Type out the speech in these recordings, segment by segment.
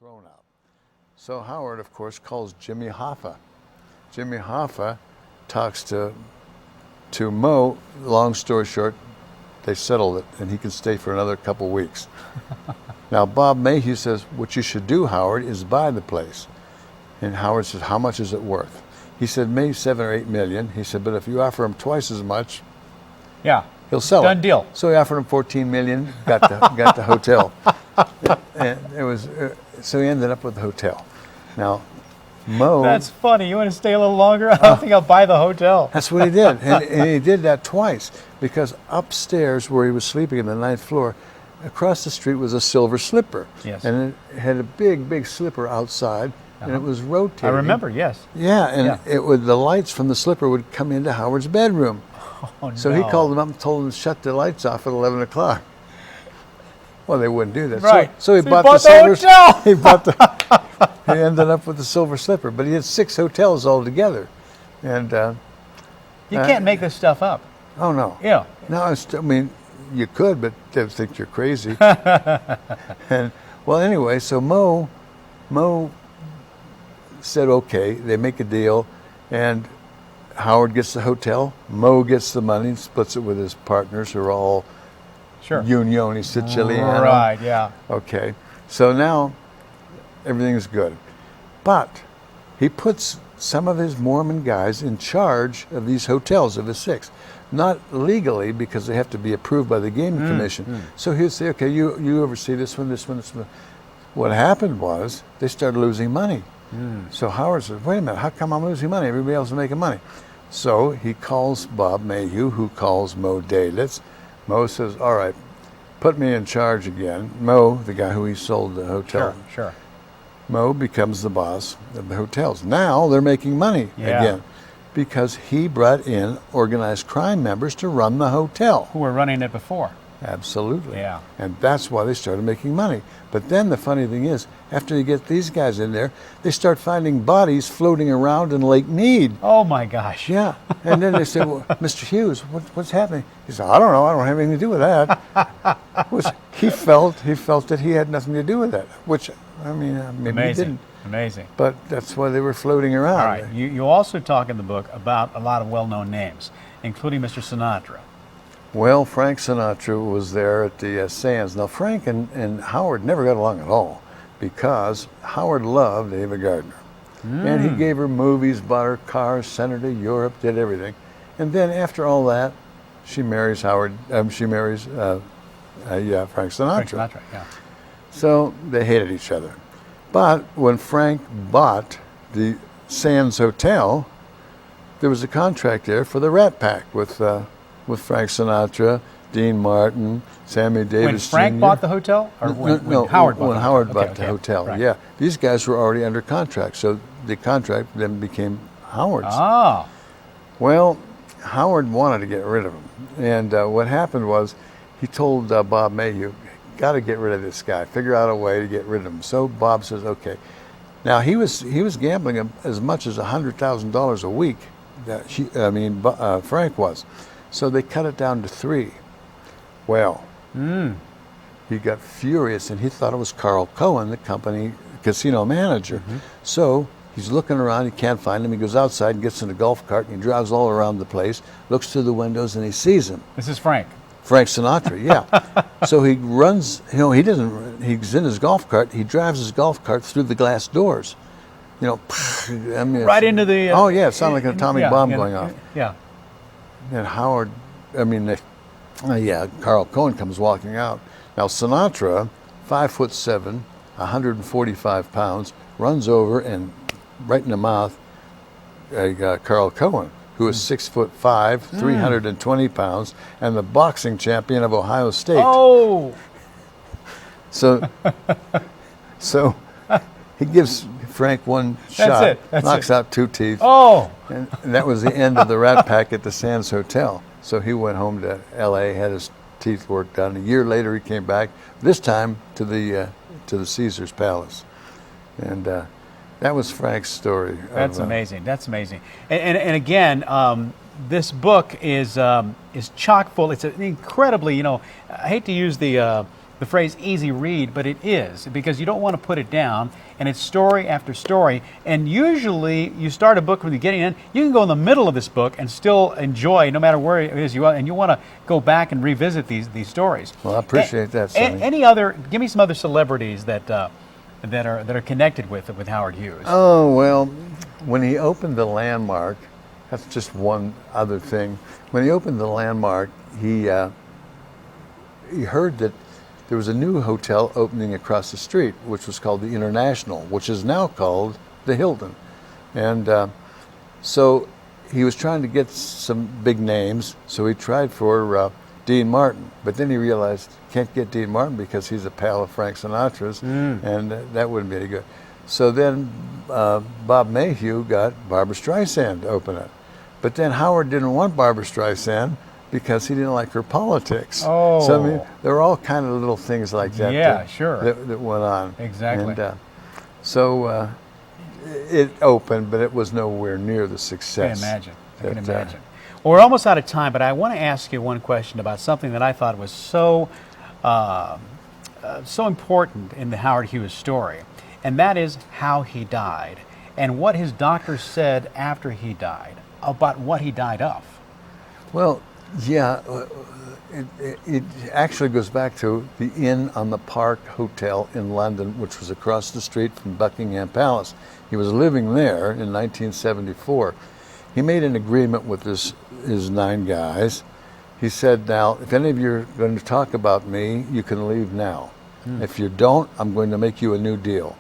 thrown out. So Howard, of course, calls Jimmy Hoffa. Jimmy Hoffa talks to Mo. Long story short, they settled it, and he can stay for another couple weeks. Now, Bob Mayhew says, what you should do, Howard, is buy the place. And Howard says, how much is it worth? He said, maybe 7 or 8 million. He said, but if you offer him twice as much, yeah, he'll sell it. Done deal. So he offered him 14 million, got the hotel. And it was, so he ended up with the hotel. Now, Mo... That's funny. You want to stay a little longer? I don't think I'll buy the hotel. That's what he did. And he did that twice, because upstairs where he was sleeping on the 9th floor, across the street was a Silver Slipper. Yes. And it had a big, big slipper outside, and it was rotating. I remember, yes. Yeah, and it would, the lights from the slipper would come into Howard's bedroom. Oh, so no. he called them up and told them to shut the lights off at 11 o'clock. Well, they wouldn't do that. Right. So he bought the Silver hotel. He bought the. He ended up with the Silver Slipper, but he had 6 hotels altogether, and you can't make this stuff up. Oh no. Yeah. No, I mean, you could, but they'd think you're crazy. And well, anyway, so Mo said okay. They make a deal, and Howard gets the hotel. Mo gets the money and splits it with his partners, who are all Unione Siciliano. Right. Yeah. Okay. So now everything's good, but he puts some of his Mormon guys in charge of these hotels, of the 6. Not legally, because they have to be approved by the Gaming Commission. So he'd say, okay, you oversee this one, this one, this one. What happened was they started losing money. So Howard said, wait a minute, how come I'm losing money? Everybody else is making money. So he calls Bob Mayhew, who calls Mo Dalitz. Mo says, all right, put me in charge again. Mo, the guy who he sold the hotel. Sure. Mo becomes the boss of the hotels. Now they're making money again, because he brought in organized crime members to run the hotel. Who were running it before. Absolutely. Yeah. And that's why they started making money. But then the funny thing is, after you get these guys in there, they start finding bodies floating around in Lake Mead. Oh my gosh. Yeah. And then they say, well, Mr. Hughes, what's happening? He said, I don't know. I don't have anything to do with that. He felt that he had nothing to do with that, which, I mean, maybe he didn't. Amazing. But that's why they were floating around. All right. You also talk in the book about a lot of well-known names, including Mr. Sinatra. Well, Frank Sinatra was there at the Sands. Now, Frank and Howard never got along at all, because Howard loved Ava Gardner. And he gave her movies, bought her cars, sent her to Europe, did everything. And then after all that, she marries Frank Sinatra. Frank Sinatra, yeah. So they hated each other. But when Frank bought the Sands Hotel, there was a contract there for the Rat Pack with Frank Sinatra, Dean Martin, Sammy Davis When Frank Jr. bought the hotel? Or when Howard bought when the Howard hotel? bought the hotel, Right. yeah. These guys were already under contract, so the contract then became Howard's. Ah. Well, Howard wanted to get rid of him. And what happened was, he told Bob Mayhew, got to get rid of this guy, figure out a way to get rid of him. So Bob says, okay. Now, he was gambling as much as $100,000 a week, Frank was. So they cut it down to 3. Well, he got furious, and he thought it was Carl Cohen, the company casino manager. So he's looking around, he can't find him. He goes outside and gets in a golf cart, and he drives all around the place, looks through the windows, and he sees him. This is Frank. Frank Sinatra, yeah. So he runs, he's in his golf cart, he drives his golf cart through the glass doors. Right into the... oh, yeah, it sounded like an atomic bomb going off. Yeah. And Howard, Carl Cohen comes walking out. Now Sinatra, 5'7", 145 pounds, runs over and right in the mouth, Carl Cohen, who is 6'5", 320 pounds, and the boxing champion of Ohio State. Oh. So he gives Frank one shot, knocks out 2 teeth. Oh. And that was the end of the Rat Pack at the Sands Hotel. So he went home to L.A., had his teeth worked done. A year later, he came back, this time to the Caesar's Palace. And that was Frank's story. That's amazing. That's amazing. And again, this book is chock full. It's an incredibly, I hate to use the the phrase easy read, but it is, because you don't want to put it down, and it's story after story. And usually you start a book from the beginning and you can go in the middle of this book and still enjoy, no matter where it is you are, and you want to go back and revisit these stories. Well, I appreciate that, Sonny. Any other, give me some other celebrities that are connected with Howard Hughes. Oh, well, when he opened the Landmark, that's just one other thing. When he opened the Landmark, he heard that there was a new hotel opening across the street, which was called the International, which is now called the Hilton. And so he was trying to get some big names, so he tried for Dean Martin. But then he realized he can't get Dean Martin because he's a pal of Frank Sinatra's, and that wouldn't be any good. So then Bob Mayhew got Barbra Streisand to open it. But then Howard didn't want Barbra Streisand because he didn't like her politics. Oh. So I mean, there were all kind of little things like that. Yeah, sure. That went on. Exactly. And so it opened, but it was nowhere near the success. I can imagine. Well, we're almost out of time, but I want to ask you one question about something that I thought was so important in the Howard Hughes story, and that is how he died and what his doctor said after he died about what he died of. Well, yeah, it actually goes back to the Inn on the Park Hotel in London, which was across the street from Buckingham Palace. He was living there in 1974. He made an agreement with his 9 guys. He said, now, if any of you are going to talk about me, you can leave now. If you don't, I'm going to make you a new deal.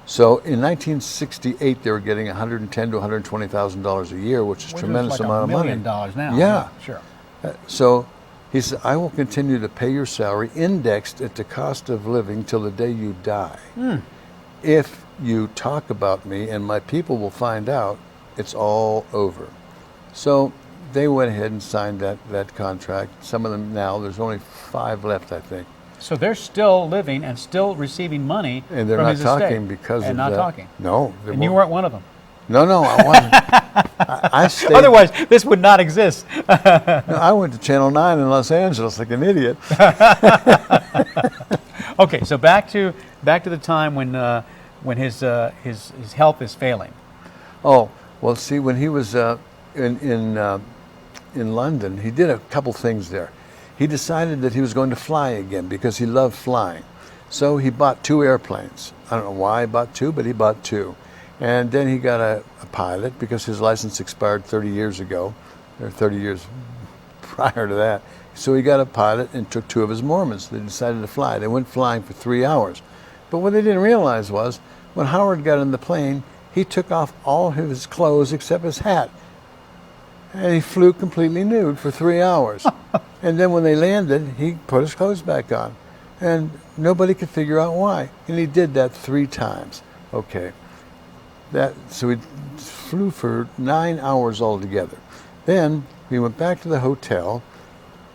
So in 1968, they were getting $110,000 to $120,000 a year, which is a tremendous amount of money. $1 million now. Yeah. Sure. So he said, I will continue to pay your salary indexed at the cost of living till the day you die. If you talk about me and my people will find out, it's all over. So they went ahead and signed that contract. Some of them now, there's only 5 left, I think. So they're still living and still receiving money And they're from not his estate. talking because and of not that. talking. No. And you weren't one of them. No, I wasn't. I stayed. Otherwise, this would not exist. No, I went to Channel 9 in Los Angeles like an idiot. Okay, so back to the time when his health is failing. Oh, well, see, when he was in London, he did a couple things there. He decided that he was going to fly again because he loved flying. So he bought 2 airplanes. I don't know why he bought 2, but he bought 2. And then he got a pilot because his license expired 30 years ago, or 30 years prior to that. So he got a pilot and took 2 of his Mormons. They decided to fly. They went flying for 3 hours. But what they didn't realize was when Howard got in the plane, he took off all of his clothes except his hat. And he flew completely nude for 3 hours. And then when they landed, he put his clothes back on. And nobody could figure out why. And he did that 3 times. Okay. So he flew for 9 hours altogether. Then he went back to the hotel,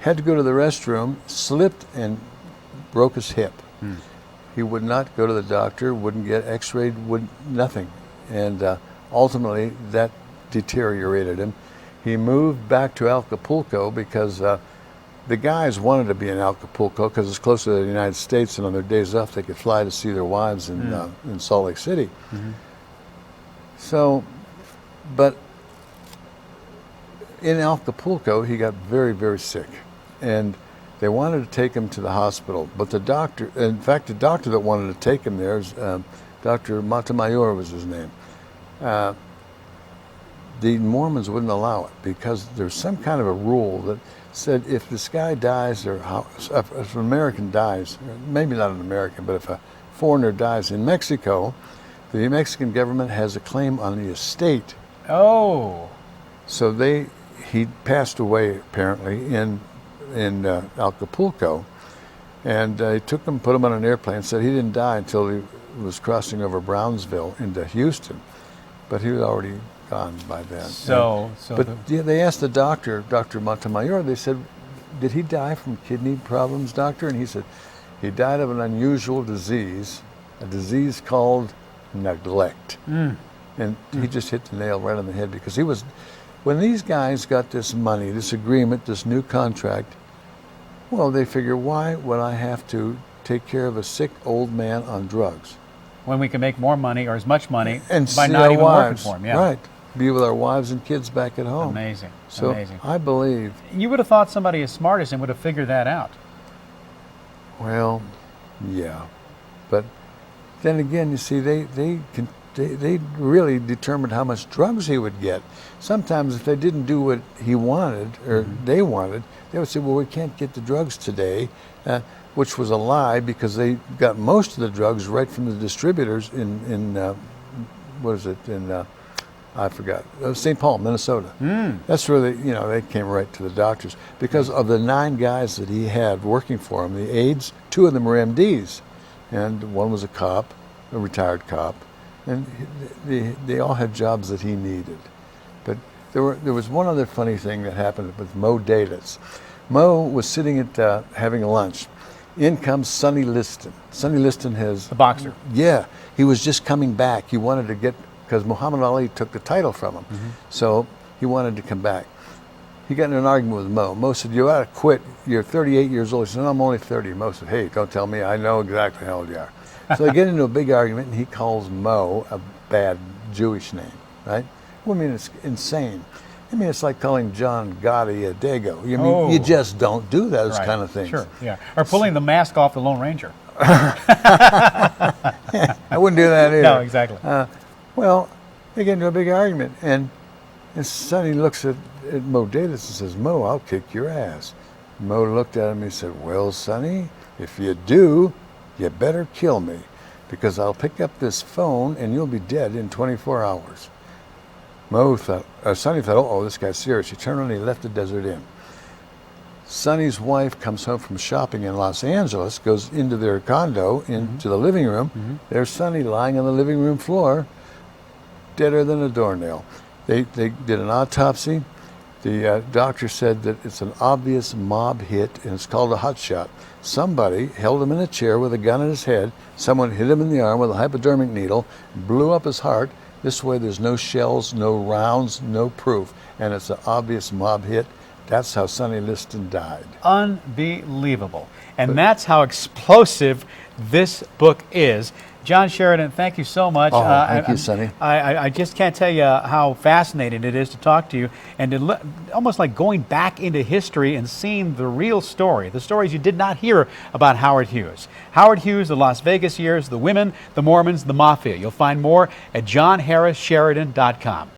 had to go to the restroom, slipped and broke his hip. He would not go to the doctor, wouldn't get x-rayed, nothing. And ultimately that deteriorated him. He moved back to Acapulco because the guys wanted to be in Acapulco because it's closer to the United States, and on their days off they could fly to see their wives in Salt Lake City. So, but in Acapulco he got very, very sick, and they wanted to take him to the hospital. But the doctor, in fact, the doctor that wanted to take him there, Dr. Montemayor was his name. The Mormons wouldn't allow it because there's some kind of a rule that said if this guy dies, or if an American dies, maybe not an American, but if a foreigner dies in Mexico, the Mexican government has a claim on the estate. Oh. So he passed away apparently in Acapulco, and they took him, put him on an airplane. Said he didn't die until he was crossing over Brownsville into Houston, but he was already gone by then. They asked the doctor, Dr. Montemayor, they said, did he die from kidney problems, doctor? And he said, he died of an unusual disease, a disease called neglect. And he just hit the nail right on the head, because when these guys got this money, this agreement, this new contract, well, they figure, why would I have to take care of a sick old man on drugs. When we can make more money or as much money And by see not our even wives, working for them. Yeah. right? Be with our wives and kids back at home. Amazing. So Amazing. I believe. You would have thought somebody as smart as him would have figured that out. Well, yeah, but then again, you see, they really determined how much drugs he would get. Sometimes if they didn't do what he wanted or they wanted, they would say, well, we can't get the drugs today, which was a lie because they got most of the drugs right from the distributors in what is it, I forgot, St. Paul, Minnesota. That's where they came right to the doctors. Because of the 9 guys that he had working for him, the aides, 2 of them were MDs, and one was a cop, a retired cop, and they all had jobs that he needed. But there was one other funny thing that happened with Mo Davis. Mo was sitting at having lunch. In comes Sonny Liston. Sonny Liston has... The boxer. Yeah. He was just coming back. He wanted to get... Because Muhammad Ali took the title from him. So he wanted to come back. He got in an argument with Mo. Mo said, you ought to quit. You're 38 years old. He said, no, I'm only 30. Mo said, hey, don't tell me. I know exactly how old you are. So they get into a big argument, and he calls Mo a bad Jewish name, right? Well, I mean, it's insane. I mean, it's like calling John Gotti a Dago. You mean, you just don't do those kind of things. Sure, yeah. Or pulling the mask off the Lone Ranger. I wouldn't do that either. No, exactly. Well, they get into a big argument, and Sonny looks at Mo Davis and says, Mo, I'll kick your ass. Mo looked at him and he said, well, Sonny, if you do, you better kill me, because I'll pick up this phone and you'll be dead in 24 hours. Sonny thought, oh, this guy's serious. He turned around and he left the Desert Inn. Sonny's wife comes home from shopping in Los Angeles, goes into their condo, into the living room. There's Sonny lying on the living room floor, deader than a doornail. They did an autopsy. The doctor said that it's an obvious mob hit, and it's called a hot shot. Somebody held him in a chair with a gun in his head. Someone hit him in the arm with a hypodermic needle, blew up his heart. This way there's no shells, no rounds, no proof, and it's an obvious mob hit. That's how Sonny Liston died. Unbelievable. And that's how explosive this book is. John Sheridan, thank you so much. Oh, thank you, Sonny. I just can't tell you how fascinating it is to talk to you and to almost like going back into history and seeing the real story, the stories you did not hear about Howard Hughes. Howard Hughes, the Las Vegas years, the women, the Mormons, the Mafia. You'll find more at johnharrissheridan.com.